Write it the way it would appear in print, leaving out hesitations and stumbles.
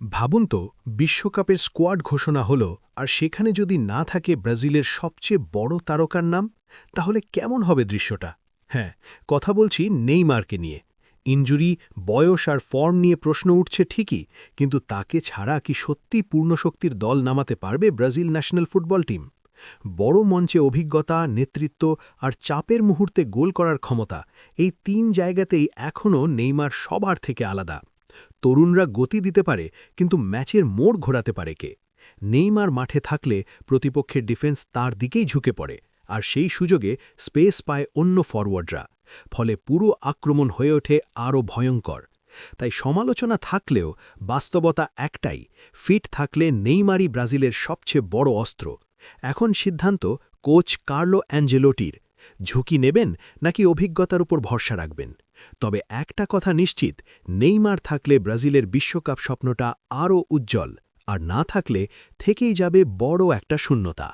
ভাবুন তো, বিশ্বকাপের স্কোয়াড ঘোষণা হলো আর সেখানে যদি না থাকে ব্রাজিলের সবচেয়ে বড় তারকার নাম, তাহলে কেমন হবে দৃশ্যটা? হ্যাঁ, কথা বলছি নেইমারকে নিয়ে। ইনজুরি, বয়স আর ফর্ম নিয়ে প্রশ্ন উঠছে ঠিকই, কিন্তু তাকে ছাড়া কি সত্যি পূর্ণশক্তির দল নামাতে পারবে ব্রাজিল ন্যাশনাল ফুটবল টিম? বড় মঞ্চে অভিজ্ঞতা, নেতৃত্ব আর চাপের মুহূর্তে গোল করার ক্ষমতা, এই তিন জায়গাতেই এখনও নেইমার সবার থেকে আলাদা। তরুণরা গতি দিতে পারে, কিন্তু ম্যাচের মোড় ঘোরাতে পারে কে? নেইমার মাঠে থাকলে প্রতিপক্ষের ডিফেন্স তার দিকেই ঝুঁকে পড়ে, আর সেই সুযোগে স্পেস পায় অন্য ফরওয়ার্ডরা। ফলে পুরো আক্রমণ হয়ে ওঠে আরও ভয়ঙ্কর। তাই সমালোচনা থাকলেও বাস্তবতা একটাই, ফিট থাকলে নেইমারই ব্রাজিলের সবচেয়ে বড় অস্ত্র। এখন সিদ্ধান্ত কোচ কার্লো অ্যাঞ্জেলোটির। ঝুঁকি নেবেন নাকি অভিজ্ঞতার উপর ভরসা রাখবেন? তবে একটা কথা নিশ্চিত, নেইমার থাকলে ব্রাজিলের বিশ্বকাপ স্বপ্নটা আরও উজ্জ্বল, আর না থাকলে থেকেই যাবে বড় একটা শূন্যতা।